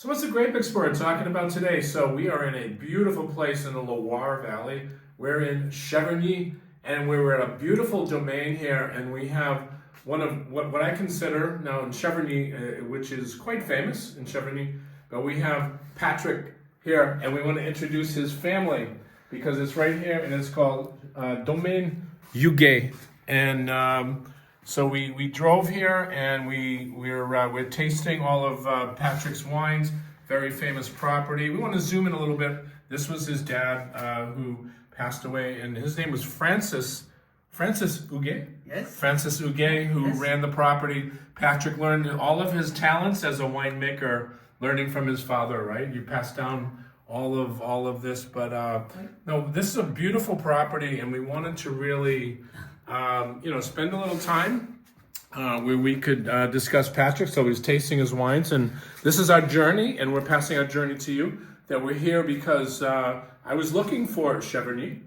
So what's the grape expert talking about today? So we are in a beautiful place in the Loire Valley. We're in Cheverny, and we're at a beautiful domain here, and we have one of what I consider now in Cheverny, which is quite famous in Cheverny, but we have Patrick here, and we want to introduce his family because it's right here, and it's called Domaine Huguet. And so we drove here, and we're tasting all of Patrick's wines. Very famous property. We want to zoom in a little bit. This was his dad who passed away, and his name was Francis Huguet. Yes. Francis Huguet, who ran the property. Patrick learned all of his talents as a winemaker, learning from his father. Right? You passed down all of this, but no, this is a beautiful property, and we wanted to really. Spend a little time where we could discuss Patrick. So he's tasting his wines, and this is our journey, and we're passing our journey to you. That we're here because I was looking for Cheverny,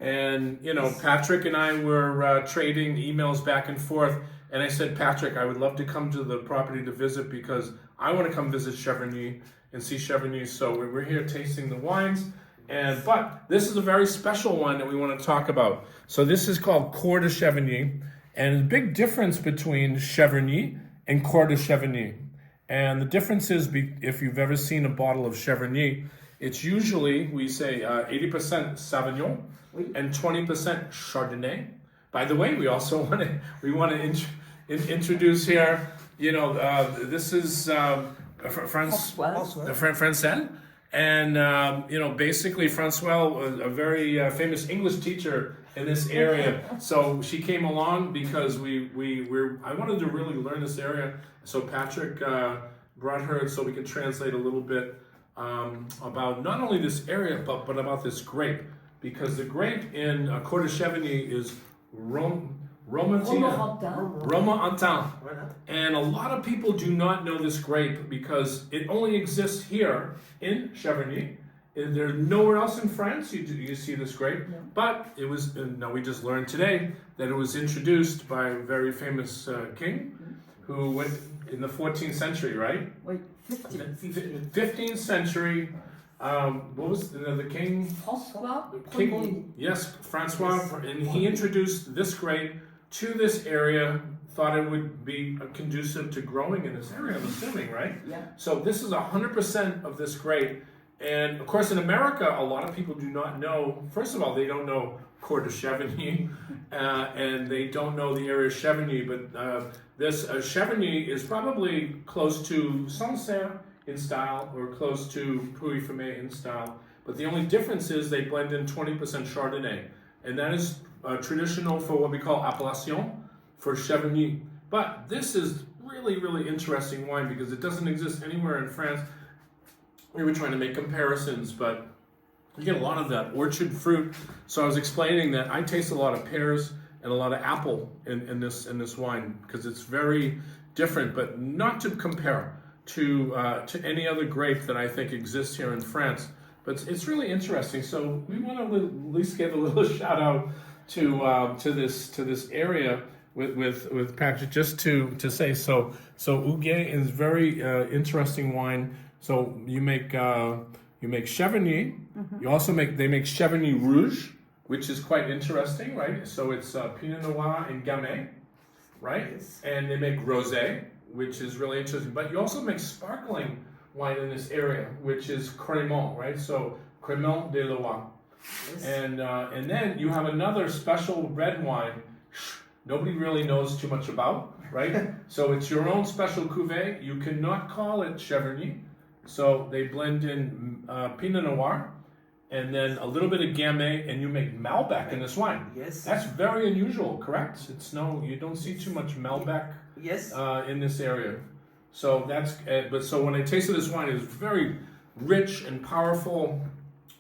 and Patrick and I were trading emails back and forth, and I said, Patrick, I would love to come to the property to visit because I want to come visit Cheverny and see Cheverny. So we're here tasting the wines. But this is a very special one that we want to talk about. So this is called Cour de Cheverny, and the big difference between Cheverny and Cour de Cheverny. And the difference is, if you've ever seen a bottle of Cheverny, it's usually, we say 80% Sauvignon and 20% Chardonnay. By the way, we also want to introduce here, this is Francoise. And, basically Francoise was a very famous English teacher in this area. So she came along because I wanted to really learn this area. So Patrick brought her so we could translate a little bit about not only this area, but about this grape. Because the grape in Cour de Cheverny is Romorantin. And a lot of people do not know this grape because it only exists here in Cheverny. There's nowhere else in France you see this grape. No. But it was, we just learned today that it was introduced by a very famous king who went in the 14th century, right? Wait, 15th. 15th century. What was the king? Francoise. Yes, Francoise. And he introduced this grape to this area, thought it would be conducive to growing in this area, I'm assuming, right? Yeah. So this is 100% of this grape. And of course, in America, a lot of people do not know, first of all, they don't know Cour de Cheverny, and they don't know the area of Cheverny, but this Cheverny is probably close to Sancerre in style, or close to Pouilly-Fumé in style. But the only difference is they blend in 20% Chardonnay. And that is traditional for what we call appellation for Cheverny. But this is really, really interesting wine because it doesn't exist anywhere in France. We were trying to make comparisons, but you get a lot of that orchard fruit. So I was explaining that I taste a lot of pears and a lot of apple in this wine because it's very different, but not to compare to any other grape that I think exists here in France. But it's really interesting. So we want to at least give a little shout out to this area with Patrick, just to say so Huguet is very interesting wine. So you make Cheverny. They make Cheverny Rouge, which is quite interesting, right? So it's Pinot Noir and Gamay, right? Yes. And they make Rosé, which is really interesting. But you also make sparkling wine in this area, which is Crémant, right? So Crémant de Loire. Yes. And then you have another special red wine nobody really knows too much about, right? So it's your own special cuvée. You cannot call it Cheverny. So they blend in Pinot Noir and then a little bit of Gamay, and you make Malbec in this wine. Yes. That's very unusual, correct? You don't see too much Malbec yes. In this area. So so when I tasted this wine, it was very rich and powerful.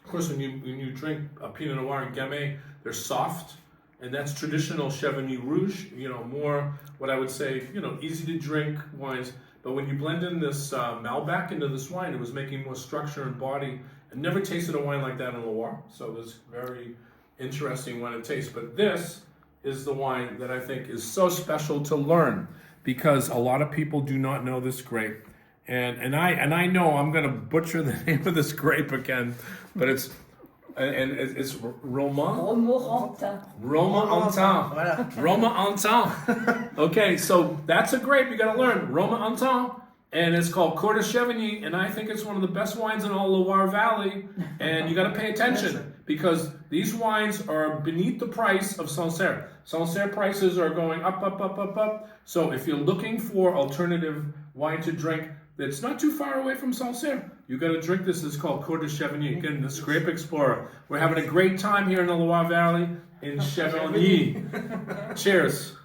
Of course, when you drink Pinot Noir and Gamay, they're soft, and that's traditional Cheverny Rouge. More what I would say, easy to drink wines. But when you blend in this Malbec into this wine, it was making more structure and body. I never tasted a wine like that in Loire, so it was very interesting wine to taste. But this is the wine that I think is so special to learn because a lot of people do not know this grape. And I know I'm gonna butcher the name of this grape again, but it's Romorantin. Romorantin. Voilà. Romorantin. Okay, so that's a grape you gotta learn. Romorantin. And it's called Cour de Cheverny, and I think it's one of the best wines in all Loire Valley. And you gotta pay attention because these wines are beneath the price of Sancerre. Sancerre prices are going up, up, up, up, up. So if you're looking for alternative wine to drink that's not too far away from Sancerre, you gotta drink this. It's called Cour de Cheverny. Again, this Grape Explorer. We're having a great time here in the Loire Valley in Cheverny. Cheers.